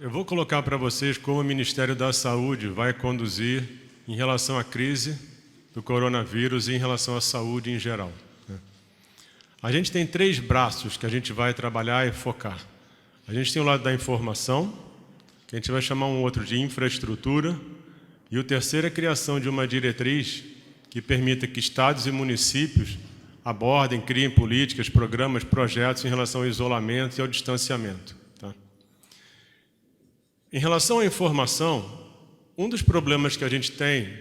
Eu vou colocar para vocês como o Ministério da Saúde vai conduzir em relação à crise do coronavírus e em relação à saúde em geral. A gente tem 3 braços que a gente vai trabalhar e focar. A gente tem o lado da informação, que a gente vai chamar um outro de infraestrutura, e o terceiro é a criação de uma diretriz que permita que estados e municípios abordem, criem políticas, programas, projetos em relação ao isolamento e ao distanciamento. Tá? Em relação à informação, um dos problemas que a gente tem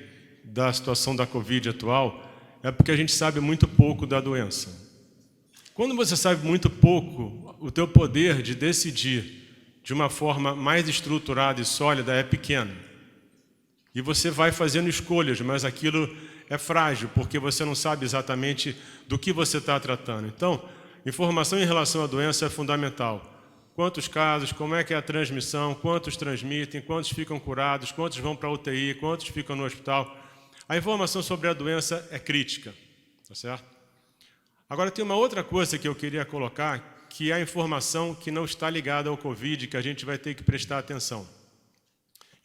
da situação da Covid atual é porque a gente sabe muito pouco da doença. Quando você sabe muito pouco, o teu poder de decidir de uma forma mais estruturada e sólida é pequeno. E você vai fazendo escolhas, mas aquilo é frágil, porque você não sabe exatamente do que você está tratando. Então, informação em relação à doença é fundamental. Quantos casos, como é que é a transmissão, quantos transmitem, quantos ficam curados, quantos vão para a UTI, quantos ficam no hospital. A informação sobre a doença é crítica, tá certo? Agora, tem uma outra coisa que eu queria colocar, que é a informação que não está ligada ao Covid, que a gente vai ter que prestar atenção.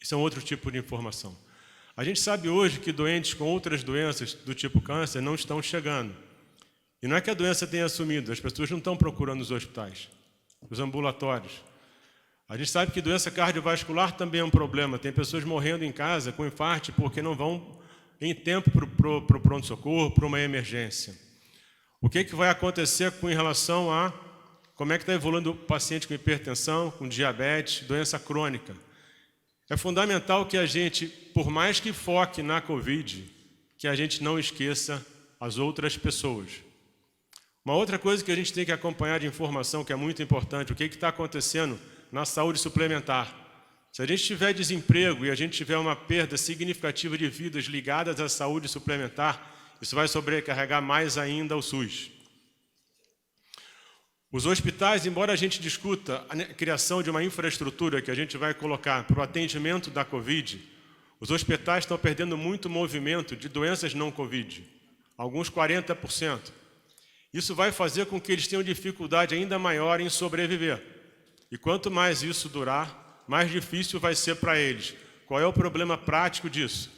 Isso é um outro tipo de informação. A gente sabe hoje que doentes com outras doenças do tipo câncer não estão chegando. E não é que a doença tenha sumido, as pessoas não estão procurando os hospitais, os ambulatórios. A gente sabe que doença cardiovascular também é um problema. Tem pessoas morrendo em casa com infarto porque não vão em tempo para o pronto-socorro, para uma emergência. O que vai acontecer em relação a como é que está evoluindo o paciente com hipertensão, com diabetes, doença crônica? É fundamental que a gente, por mais que foque na Covid, que a gente não esqueça as outras pessoas. Uma outra coisa que a gente tem que acompanhar de informação, que é muito importante, o que está acontecendo na saúde suplementar. Se a gente tiver desemprego e a gente tiver uma perda significativa de vidas ligadas à saúde suplementar, isso vai sobrecarregar mais ainda o SUS. Os hospitais, embora a gente discuta a criação de uma infraestrutura que a gente vai colocar para o atendimento da Covid, os hospitais estão perdendo muito movimento de doenças não Covid, alguns 40%. Isso vai fazer com que eles tenham dificuldade ainda maior em sobreviver. E quanto mais isso durar, mais difícil vai ser para eles. Qual é o problema prático disso?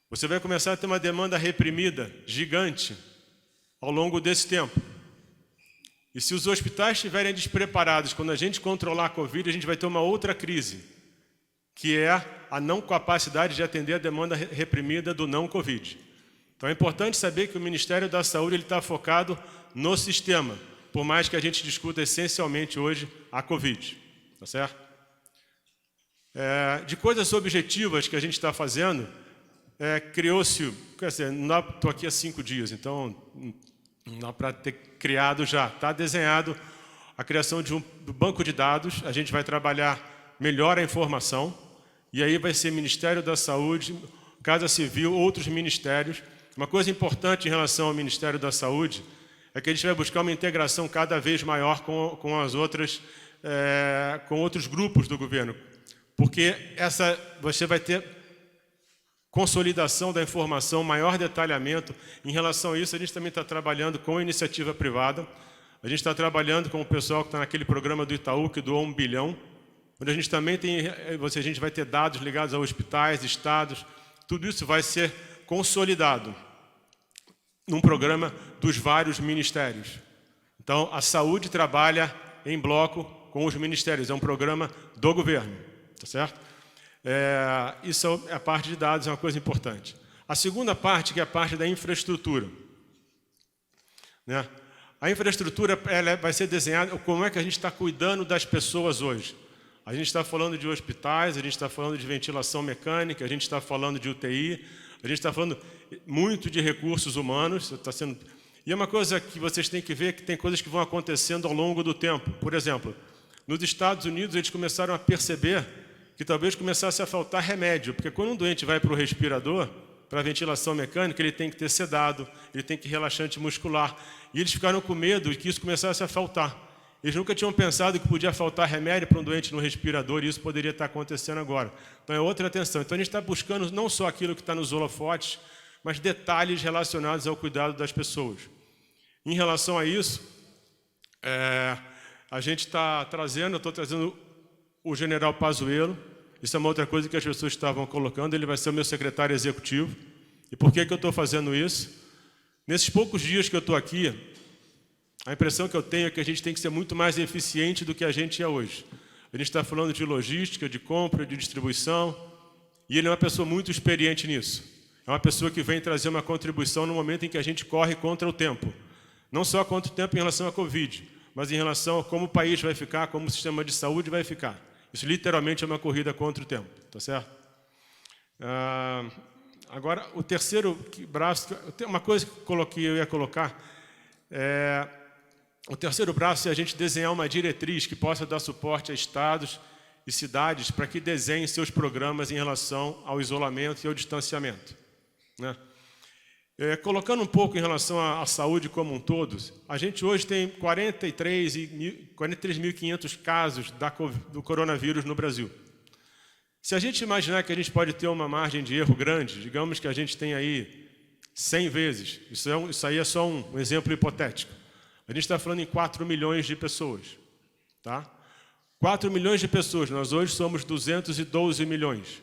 Você vai começar a ter uma demanda reprimida gigante ao longo desse tempo. E se os hospitais estiverem despreparados, quando a gente controlar a Covid, a gente vai ter uma outra crise, que é a não capacidade de atender a demanda reprimida do não Covid. Então é importante saber que o Ministério da Saúde está focado no sistema, por mais que a gente discuta essencialmente hoje a Covid. Tá certo? De coisas objetivas que a gente está fazendo, criou-se, quer dizer, estou aqui há 5 dias, então não dá para ter criado já. Está desenhado a criação de um banco de dados, a gente vai trabalhar melhor a informação, e aí vai ser Ministério da Saúde, Casa Civil, outros ministérios. Uma coisa importante em relação ao Ministério da Saúde é que a gente vai buscar uma integração cada vez maior com as outras, com outros grupos do governo, porque você vai ter consolidação da informação, maior detalhamento. Em relação a isso, a gente também está trabalhando com a iniciativa privada. A gente está trabalhando com o pessoal que está naquele programa do Itaú, que doou 1 bilhão, onde a gente também tem, a gente vai ter dados ligados a hospitais, estados, tudo isso vai ser consolidado num programa dos vários ministérios. Então, a saúde trabalha em bloco com os ministérios, é um programa do governo, tá certo? Isso é a parte de dados, é uma coisa importante. A segunda parte, que é a parte da infraestrutura. Né? A infraestrutura vai ser desenhada, como é que a gente está cuidando das pessoas hoje. A gente está falando de hospitais, a gente está falando de ventilação mecânica, a gente está falando de UTI, a gente está falando muito de recursos humanos. E é uma coisa que vocês têm que ver, que tem coisas que vão acontecendo ao longo do tempo. Por exemplo, nos Estados Unidos, eles começaram a perceber que talvez começasse a faltar remédio, porque quando um doente vai para o respirador, para a ventilação mecânica, ele tem que ter sedado, ele tem que ter relaxante muscular. E eles ficaram com medo de que isso começasse a faltar. Eles nunca tinham pensado que podia faltar remédio para um doente no respirador, e isso poderia estar acontecendo agora. Então é outra atenção. Então a gente está buscando não só aquilo que está nos holofotes, mas detalhes relacionados ao cuidado das pessoas. Em relação a isso, a gente está trazendo, eu estou trazendo o general Pazuello. Isso é uma outra coisa que as pessoas estavam colocando. Ele vai ser o meu secretário executivo. E por que eu estou fazendo isso? Nesses poucos dias que eu estou aqui, a impressão que eu tenho é que a gente tem que ser muito mais eficiente do que a gente é hoje. A gente está falando de logística, de compra, de distribuição, e ele é uma pessoa muito experiente nisso. É uma pessoa que vem trazer uma contribuição no momento em que a gente corre contra o tempo. Não só contra o tempo em relação à Covid, mas em relação a como o país vai ficar, como o sistema de saúde vai ficar. Isso literalmente é uma corrida contra o tempo, tá certo? Agora, o terceiro braço, uma coisa que eu ia colocar, o terceiro braço é a gente desenhar uma diretriz que possa dar suporte a estados e cidades para que desenhem seus programas em relação ao isolamento e ao distanciamento, né? Colocando um pouco em relação à saúde como um todo, a gente hoje tem 43.500 casos do coronavírus no Brasil. Se a gente imaginar que a gente pode ter uma margem de erro grande, digamos que a gente tem aí 100 vezes, isso aí é só um exemplo hipotético. A gente está falando em 4 milhões de pessoas, tá? 4 milhões de pessoas, nós hoje somos 212 milhões.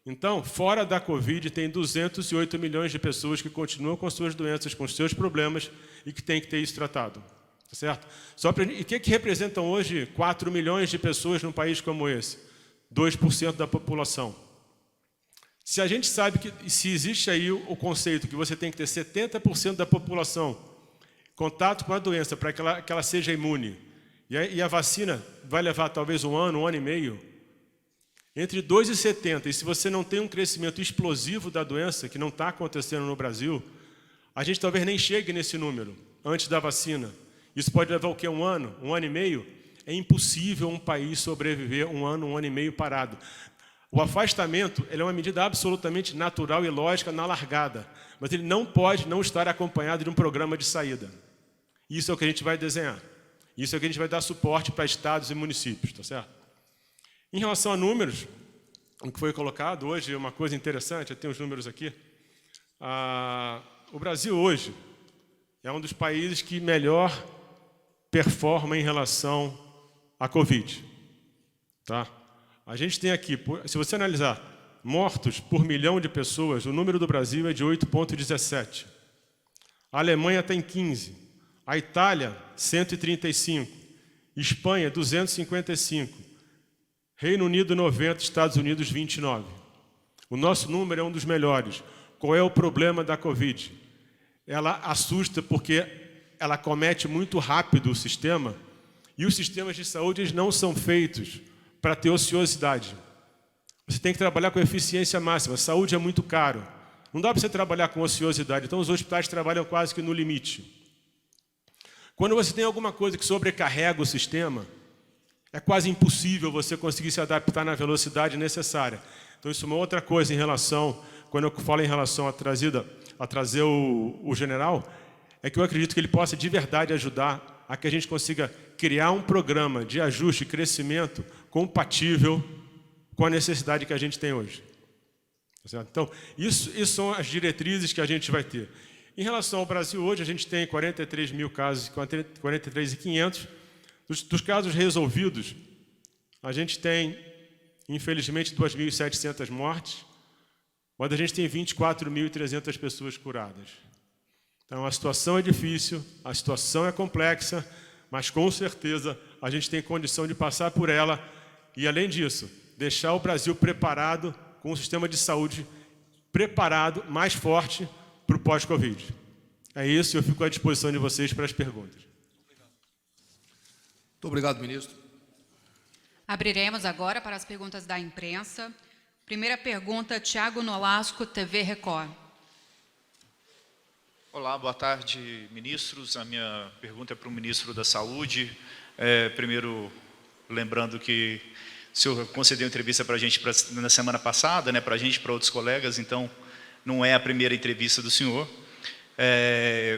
Então, fora da Covid, tem 208 milhões de pessoas que continuam com suas doenças, com seus problemas e que têm que ter isso tratado, tá certo? E o que representam hoje 4 milhões de pessoas num país como esse? 2% da população. Se a gente sabe que, se existe aí o conceito que você tem que ter 70% da população contato com a doença para que ela seja imune, e a vacina vai levar talvez um ano e meio, entre 2 e 70, e se você não tem um crescimento explosivo da doença, que não está acontecendo no Brasil, a gente talvez nem chegue nesse número antes da vacina. Isso pode levar o quê? Um ano e meio? É impossível um país sobreviver um ano e meio parado. O afastamento ele é uma medida absolutamente natural e lógica na largada, mas ele não pode não estar acompanhado de um programa de saída. Isso é o que a gente vai desenhar. Isso é o que a gente vai dar suporte para estados e municípios, tá certo? Em relação a números, o que foi colocado hoje, uma coisa interessante, eu tenho os números aqui. O Brasil hoje é um dos países que melhor performa em relação à Covid, tá? A gente tem aqui, se você analisar mortos por milhão de pessoas, o número do Brasil é de 8,17. A Alemanha tem 15. A Itália, 135. Espanha, 255. Reino Unido, 90. Estados Unidos, 29. O nosso número é um dos melhores. Qual é o problema da Covid? Ela assusta porque ela comete muito rápido o sistema e os sistemas de saúde eles não são feitos para ter ociosidade. Você tem que trabalhar com eficiência máxima. Saúde é muito caro. Não dá para você trabalhar com ociosidade. Então, os hospitais trabalham quase que no limite. Quando você tem alguma coisa que sobrecarrega o sistema, é quase impossível você conseguir se adaptar na velocidade necessária. Então, isso é uma outra coisa em relação, quando eu falo em relação a trazer o general, é que eu acredito que ele possa de verdade ajudar a que a gente consiga criar um programa de ajuste e crescimento compatível com a necessidade que a gente tem hoje. Certo? Então, isso são as diretrizes que a gente vai ter. Em relação ao Brasil, hoje a gente tem 43 mil casos, 43.500. Dos casos resolvidos, a gente tem, infelizmente, 2.700 mortes, mas a gente tem 24.300 pessoas curadas. Então, a situação é difícil, a situação é complexa, mas, com certeza, a gente tem condição de passar por ela e, além disso, deixar o Brasil preparado, com um sistema de saúde preparado, mais forte, para o pós-Covid. É isso, eu fico à disposição de vocês para as perguntas. Muito obrigado, ministro. Abriremos agora para as perguntas da imprensa. Primeira pergunta, Tiago Nolasco, TV Record. Olá, boa tarde, ministros. A minha pergunta é para o ministro da Saúde. Primeiro, lembrando que o senhor concedeu entrevista para a gente na semana passada, né, para a gente e para outros colegas, então não é a primeira entrevista do senhor.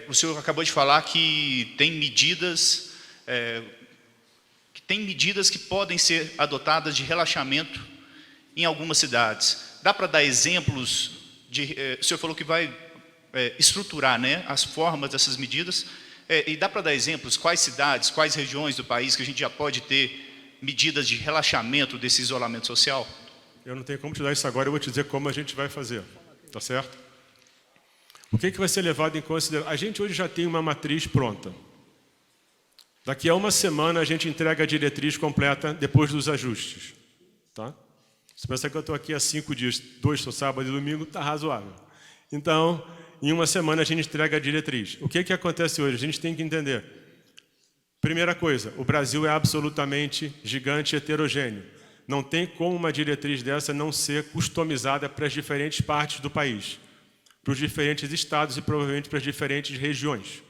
O senhor acabou de falar que tem medidas que podem ser adotadas de relaxamento em algumas cidades. Dá para dar exemplos? O senhor falou que vai estruturar, né, as formas dessas medidas. E dá para dar exemplos? Quais cidades, quais regiões do país que a gente já pode ter medidas de relaxamento desse isolamento social? Eu não tenho como te dar isso agora, eu vou te dizer como a gente vai fazer, tá certo? O que vai ser levado em consideração? A gente hoje já tem uma matriz pronta. Daqui a uma semana a gente entrega a diretriz completa depois dos ajustes, tá? Se pensar que eu estou aqui há 5 dias, 2 sábado e domingo, está razoável. Então, em uma semana a gente entrega a diretriz. O que acontece hoje? A gente tem que entender. Primeira coisa, o Brasil é absolutamente gigante e heterogêneo. Não tem como uma diretriz dessa não ser customizada para as diferentes partes do país, para os diferentes estados e provavelmente para as diferentes regiões.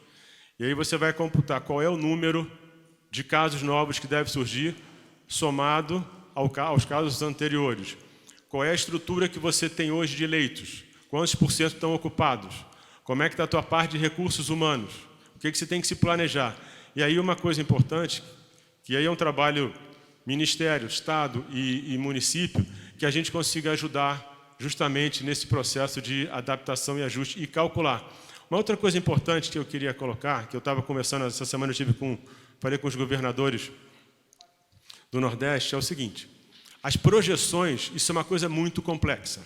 E aí você vai computar qual é o número de casos novos que deve surgir, somado aos casos anteriores. Qual é a estrutura que você tem hoje de leitos? Quantos por cento estão ocupados? Como é que está a tua parte de recursos humanos? O que você tem que se planejar? E aí uma coisa importante, que aí é um trabalho Ministério, Estado e município, que a gente consiga ajudar justamente nesse processo de adaptação e ajuste e calcular. Uma outra coisa importante que eu queria colocar, que eu estava conversando essa semana, falei com os governadores do Nordeste, é o seguinte: as projeções, isso é uma coisa muito complexa.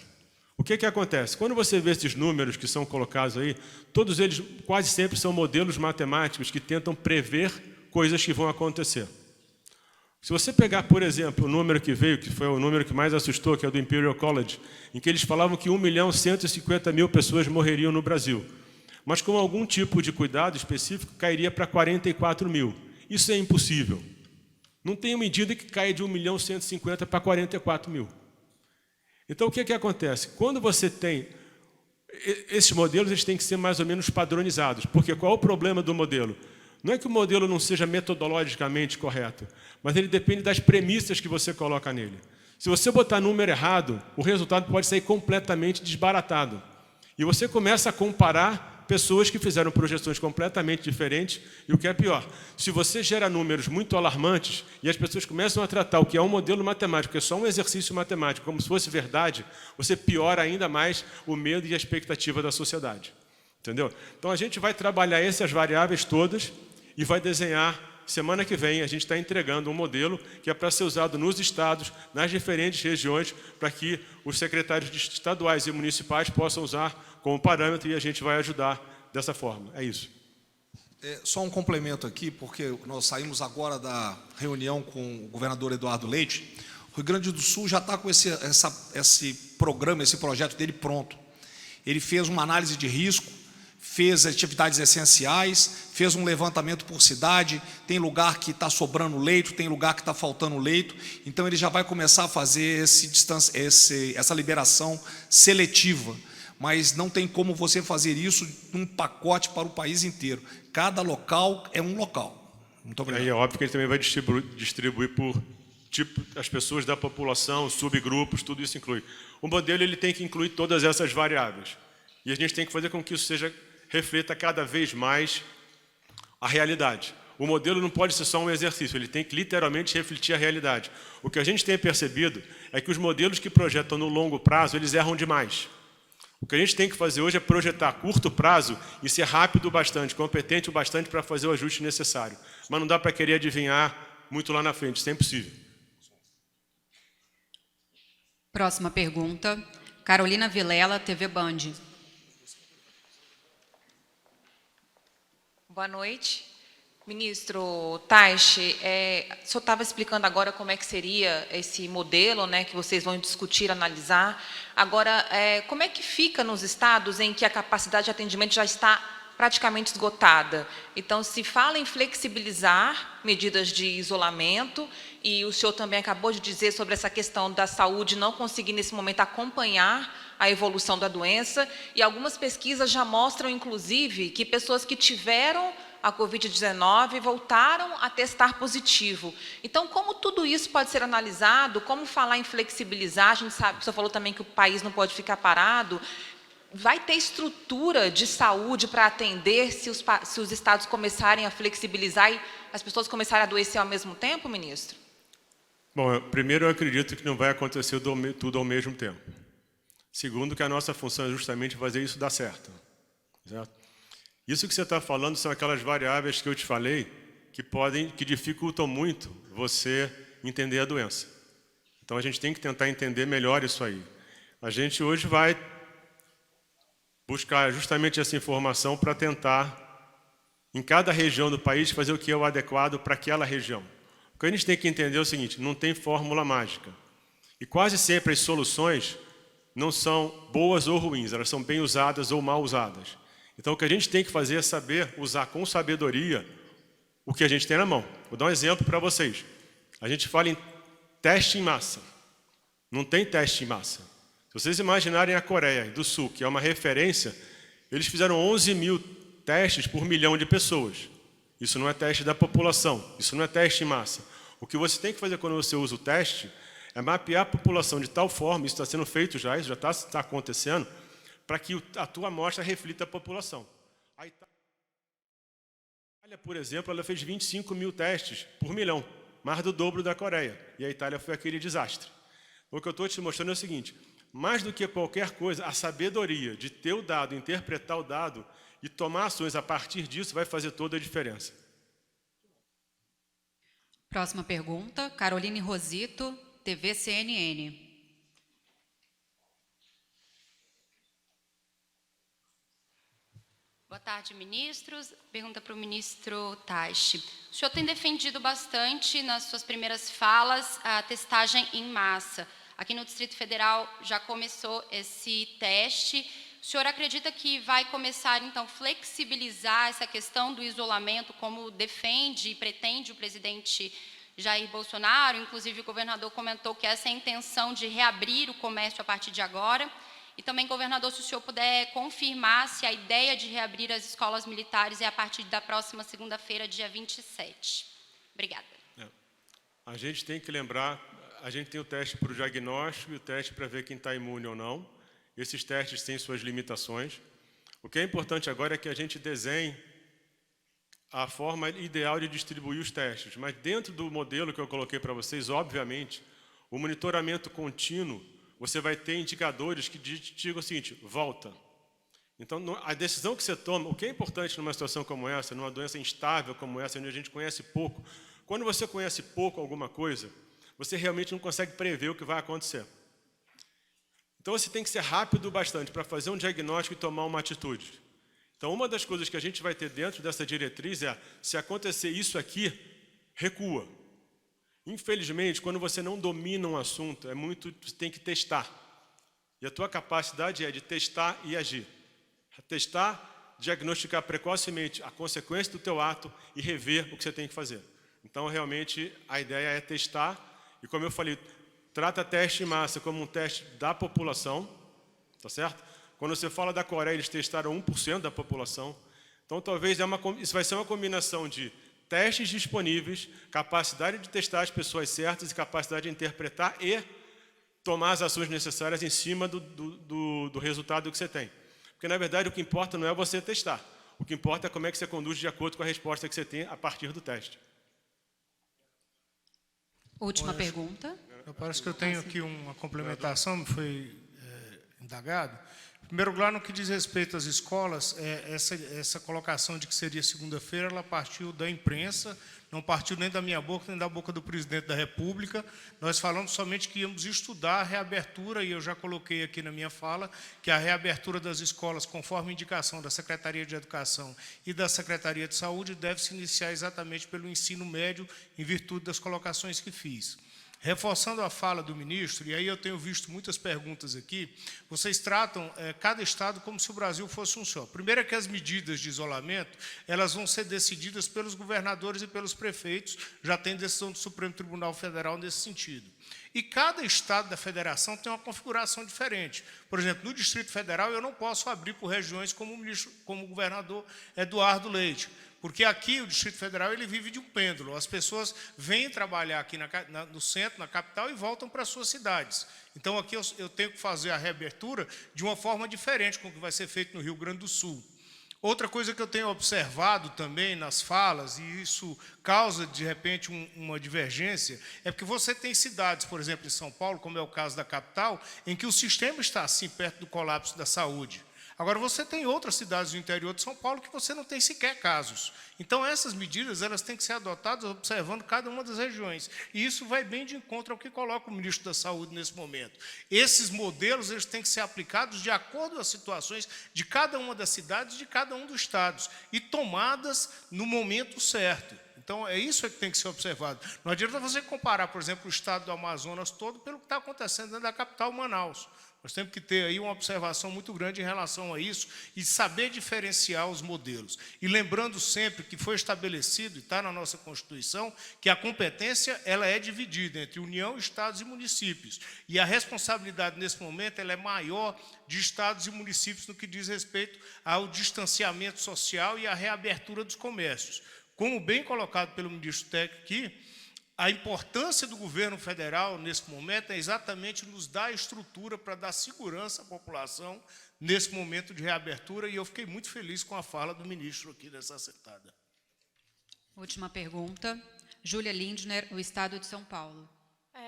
O que acontece? Quando você vê esses números que são colocados aí, todos eles quase sempre são modelos matemáticos que tentam prever coisas que vão acontecer. Se você pegar, por exemplo, o número que veio, que foi o número que mais assustou, que é o do Imperial College, em que eles falavam que 1.150.000 pessoas morreriam no Brasil, mas com algum tipo de cuidado específico cairia para 44 mil. Isso é impossível. Não tem medida que caia de 1.150.000 para 44 mil. Então, o que acontece? Quando você tem... Esses modelos eles têm que ser mais ou menos padronizados. Porque qual é o problema do modelo? Não é que o modelo não seja metodologicamente correto, mas ele depende das premissas que você coloca nele. Se você botar número errado, o resultado pode sair completamente desbaratado. E você começa a comparar pessoas que fizeram projeções completamente diferentes, e o que é pior, se você gera números muito alarmantes e as pessoas começam a tratar o que é um modelo matemático, que é só um exercício matemático, como se fosse verdade, você piora ainda mais o medo e a expectativa da sociedade. Entendeu? Então a gente vai trabalhar essas variáveis todas e vai desenhar. Semana que vem a gente está entregando um modelo que é para ser usado nos estados, nas diferentes regiões, para que os secretários estaduais e municipais possam usar como parâmetro, e a gente vai ajudar dessa forma. É isso. Só um complemento aqui, porque nós saímos agora da reunião com o governador Eduardo Leite. O Rio Grande do Sul já está com esse programa, esse projeto dele pronto. Ele fez uma análise de risco, fez atividades essenciais, fez um levantamento por cidade, tem lugar que está sobrando leito, tem lugar que está faltando leito, então ele já vai começar a fazer essa liberação seletiva, mas não tem como você fazer isso num pacote para o país inteiro. Cada local é um local. Muito obrigado. Aí é óbvio que ele também vai distribuir por tipo as pessoas da população, subgrupos, tudo isso inclui. O modelo ele tem que incluir todas essas variáveis. E a gente tem que fazer com que isso reflita cada vez mais a realidade. O modelo não pode ser só um exercício, ele tem que literalmente refletir a realidade. O que a gente tem percebido é que os modelos que projetam no longo prazo, eles erram demais. O que a gente tem que fazer hoje é projetar a curto prazo e ser rápido o bastante, competente o bastante para fazer o ajuste necessário. Mas não dá para querer adivinhar muito lá na frente, isso é impossível. Próxima pergunta, Carolina Vilela, TV Band. Boa noite. Ministro Taixe, o senhor estava explicando agora como é que seria esse modelo, né, que vocês vão discutir, analisar. Agora, como é que fica nos estados em que a capacidade de atendimento já está praticamente esgotada? Então, se fala em flexibilizar medidas de isolamento, e o senhor também acabou de dizer sobre essa questão da saúde não conseguir, nesse momento, acompanhar a evolução da doença, e algumas pesquisas já mostram, inclusive, que pessoas que tiveram a Covid-19 voltaram a testar positivo. Então, como tudo isso pode ser analisado, como falar em flexibilizar, a gente sabe, o senhor falou também que o país não pode ficar parado, vai ter estrutura de saúde para atender se os estados começarem a flexibilizar e as pessoas começarem a adoecer ao mesmo tempo, ministro? Bom, primeiro eu acredito que não vai acontecer tudo ao mesmo tempo. Segundo, que a nossa função é justamente fazer isso dar certo. Certo? Isso que você está falando são aquelas variáveis que eu te falei que dificultam muito você entender a doença. Então a gente tem que tentar entender melhor isso aí. A gente hoje vai buscar justamente essa informação para tentar, em cada região do país, fazer o que é o adequado para aquela região. O que a gente tem que entender é o seguinte, não tem fórmula mágica. E quase sempre as soluções não são boas ou ruins, elas são bem usadas ou mal usadas. Então o que a gente tem que fazer é saber usar com sabedoria o que a gente tem na mão. Vou dar um exemplo para vocês. A gente fala em teste em massa. Não tem teste em massa. Se vocês imaginarem a Coreia do Sul, que é uma referência, eles fizeram 11 mil testes por milhão de pessoas. Isso não é teste da população, isso não é teste em massa. O que você tem que fazer quando você usa o teste é mapear a população de tal forma, isso está sendo feito já, isso já está acontecendo, para que a tua amostra reflita a população. A Itália, por exemplo, ela fez 25 mil testes por milhão, mais do dobro da Coreia. E a Itália foi aquele desastre. O que eu estou te mostrando é o seguinte, mais do que qualquer coisa, a sabedoria de ter o dado, interpretar o dado e tomar ações a partir disso vai fazer toda a diferença. Próxima pergunta, Caroline Rosito, TV CNN. Boa tarde, ministros. Pergunta para o ministro Taishi. O senhor tem defendido bastante, nas suas primeiras falas, a testagem em massa. Aqui no Distrito Federal já começou esse teste. O senhor acredita que vai começar, então, flexibilizar essa questão do isolamento, como defende e pretende o presidente Jair Bolsonaro? Inclusive, o governador comentou que essa é a intenção de reabrir o comércio a partir de agora. E também, governador, se o senhor puder confirmar se a ideia de reabrir as escolas militares é a partir da próxima segunda-feira, dia 27. Obrigada. A gente tem que lembrar, a gente tem o teste para o diagnóstico e o teste para ver quem está imune ou não. Esses testes têm suas limitações. O que é importante agora é que a gente desenhe a forma ideal de distribuir os testes. Mas dentro do modelo que eu coloquei para vocês, obviamente, o monitoramento contínuo, você vai ter indicadores que digam o seguinte, volta. Então, a decisão que você toma, o que é importante numa situação como essa, numa doença instável como essa, onde a gente conhece pouco, quando você conhece pouco alguma coisa, você realmente não consegue prever o que vai acontecer. Então, você tem que ser rápido bastante para fazer um diagnóstico e tomar uma atitude. Então, uma das coisas que a gente vai ter dentro dessa diretriz é, se acontecer isso aqui, recua. Infelizmente, quando você não domina um assunto, você tem que testar. E a tua capacidade é de testar e agir. Testar, diagnosticar precocemente a consequência do teu ato e rever o que você tem que fazer. Então, realmente, a ideia é testar. E como eu falei, trata teste em massa como um teste da população, tá certo? Quando você fala da Coreia, eles testaram 1% da população. Então, talvez isso vai ser uma combinação de testes disponíveis, capacidade de testar as pessoas certas e capacidade de interpretar e tomar as ações necessárias em cima do resultado que você tem. Porque, na verdade, o que importa não é você testar. O que importa é como é que você conduz de acordo com a resposta que você tem a partir do teste. Última pergunta. Parece que eu tenho aqui uma complementação, que foi indagado. Em primeiro lugar, no que diz respeito às escolas, essa colocação de que seria segunda-feira, ela partiu da imprensa, não partiu nem da minha boca, nem da boca do presidente da República. Nós falamos somente que íamos estudar a reabertura, e eu já coloquei aqui na minha fala, que a reabertura das escolas, conforme indicação da Secretaria de Educação e da Secretaria de Saúde, deve se iniciar exatamente pelo ensino médio, em virtude das colocações que fiz. Reforçando a fala do ministro, e aí eu tenho visto muitas perguntas aqui, vocês tratam cada estado como se o Brasil fosse um só. Primeiro é que as medidas de isolamento, elas vão ser decididas pelos governadores e pelos prefeitos, já tem decisão do Supremo Tribunal Federal nesse sentido. E cada estado da federação tem uma configuração diferente. Por exemplo, no Distrito Federal, eu não posso abrir por regiões como o governador Eduardo Leite, porque aqui o Distrito Federal ele vive de um pêndulo. As pessoas vêm trabalhar aqui no centro, na capital, e voltam para as suas cidades. Então, aqui eu tenho que fazer a reabertura de uma forma diferente com o que vai ser feito no Rio Grande do Sul. Outra coisa que eu tenho observado também nas falas, e isso causa, de repente, uma divergência, é porque você tem cidades, por exemplo, em São Paulo, como é o caso da capital, em que o sistema está, assim, perto do colapso da saúde. Agora, você tem outras cidades do interior de São Paulo que você não tem sequer casos. Então, essas medidas elas têm que ser adotadas observando cada uma das regiões. E isso vai bem de encontro ao que coloca o ministro da Saúde nesse momento. Esses modelos eles têm que ser aplicados de acordo com as situações de cada uma das cidades, de cada um dos estados, e tomadas no momento certo. Então, é isso que tem que ser observado. Não adianta você comparar, por exemplo, o estado do Amazonas todo pelo que está acontecendo dentro da capital, Manaus. Nós temos que ter aí uma observação muito grande em relação a isso e saber diferenciar os modelos. E lembrando sempre que foi estabelecido, e está na nossa Constituição, que a competência ela é dividida entre União, Estados e municípios. E a responsabilidade, nesse momento, ela é maior de Estados e municípios no que diz respeito ao distanciamento social e à reabertura dos comércios. Como bem colocado pelo ministro técnico aqui, a importância do governo federal, nesse momento, é exatamente nos dar estrutura para dar segurança à população nesse momento de reabertura, e eu fiquei muito feliz com a fala do ministro aqui nessa assentada. Última pergunta. Júlia Lindner, o Estado de São Paulo.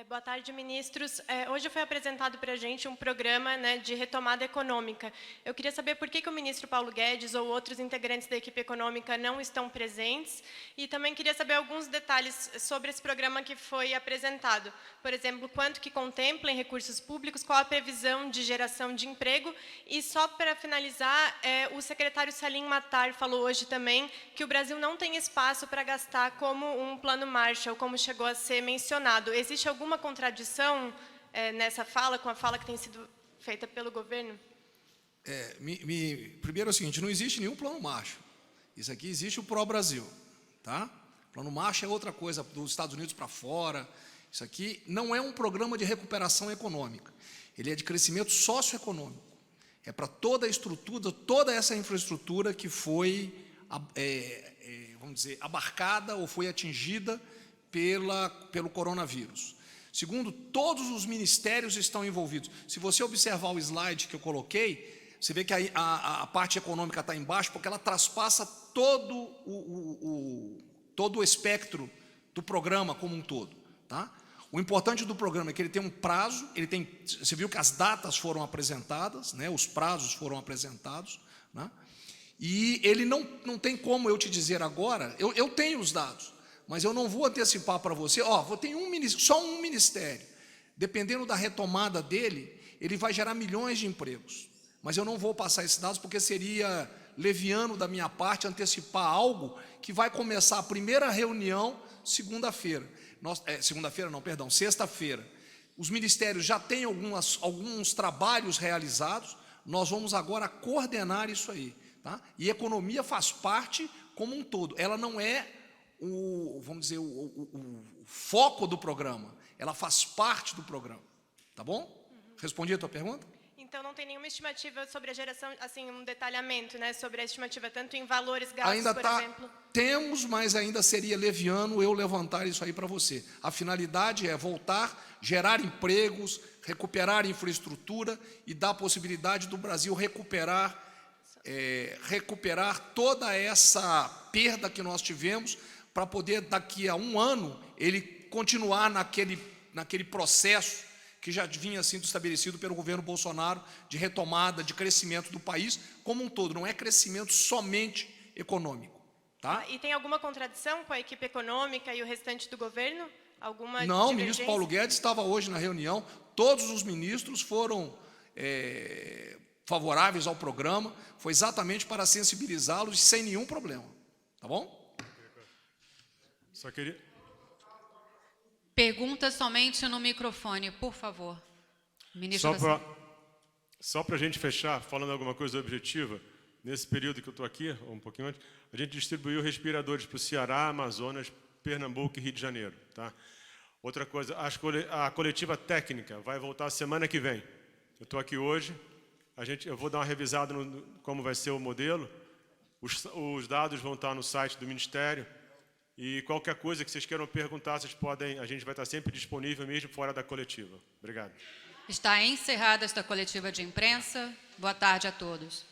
Boa tarde, ministros. Hoje foi apresentado para a gente um programa, né, de retomada econômica. Eu queria saber por que o ministro Paulo Guedes ou outros integrantes da equipe econômica não estão presentes, e também queria saber alguns detalhes sobre esse programa que foi apresentado. Por exemplo, quanto que contempla em recursos públicos, qual a previsão de geração de emprego, e só para finalizar, o secretário Salim Matar falou hoje também que o Brasil não tem espaço para gastar como um plano Marshall, como chegou a ser mencionado. Existe alguma contradição nessa fala, com a fala que tem sido feita pelo governo? Primeiro é o seguinte, não existe nenhum plano Marshall. Isso aqui existe o Pró-Brasil. Tá? Plano Marshall é outra coisa, dos Estados Unidos para fora. Isso aqui não é um programa de recuperação econômica. Ele é de crescimento socioeconômico. É para toda a estrutura, toda essa infraestrutura que foi, vamos dizer, abarcada ou foi atingida pelo coronavírus. Segundo, todos os ministérios estão envolvidos. Se você observar o slide que eu coloquei, você vê que a parte econômica está embaixo, porque ela traspassa todo o espectro do programa como um todo. Tá? O importante do programa é que ele tem um prazo, você viu que as datas foram apresentadas, né, os prazos foram apresentados, né, e ele não tem como eu te dizer agora, eu tenho os dados, mas eu não vou antecipar para você, tem só um ministério, dependendo da retomada dele, ele vai gerar milhões de empregos, mas eu não vou passar esses dados porque seria leviano da minha parte antecipar algo que vai começar a primeira reunião sexta-feira. Os ministérios já têm alguns trabalhos realizados, nós vamos agora coordenar isso aí. Tá? E economia faz parte como um todo, ela não é o foco do programa, ela faz parte do programa, tá bom? Respondi a tua pergunta? Então, não tem nenhuma estimativa sobre a geração, assim, um detalhamento, né, sobre a estimativa, tanto em valores gastos, por exemplo? Temos, mas ainda seria leviano eu levantar isso aí para você. A finalidade é voltar, gerar empregos, recuperar infraestrutura e dar a possibilidade do Brasil recuperar toda essa perda que nós tivemos, para poder, daqui a um ano, ele continuar naquele processo que já vinha sendo estabelecido pelo governo Bolsonaro, de retomada, de crescimento do país como um todo, não é crescimento somente econômico. Tá? E tem alguma contradição com a equipe econômica e o restante do governo? Alguma Não, o divergência? ministro Paulo Guedes estava hoje na reunião, todos os ministros foram favoráveis ao programa, foi exatamente para sensibilizá-los sem nenhum problema. Tá bom? Só queria... Pergunta somente no microfone, por favor. Ministro Só para a gente fechar, falando alguma coisa objetiva, nesse período que eu estou aqui, ou um pouquinho antes, a gente distribuiu respiradores para o Ceará, Amazonas, Pernambuco e Rio de Janeiro. Tá? Outra coisa, a coletiva técnica vai voltar semana que vem. Eu estou aqui hoje, eu vou dar uma revisada no como vai ser o modelo, os dados vão estar no site do Ministério, e qualquer coisa que vocês queiram perguntar, vocês podem, a gente vai estar sempre disponível mesmo fora da coletiva. Obrigado. Está encerrada esta coletiva de imprensa. Boa tarde a todos.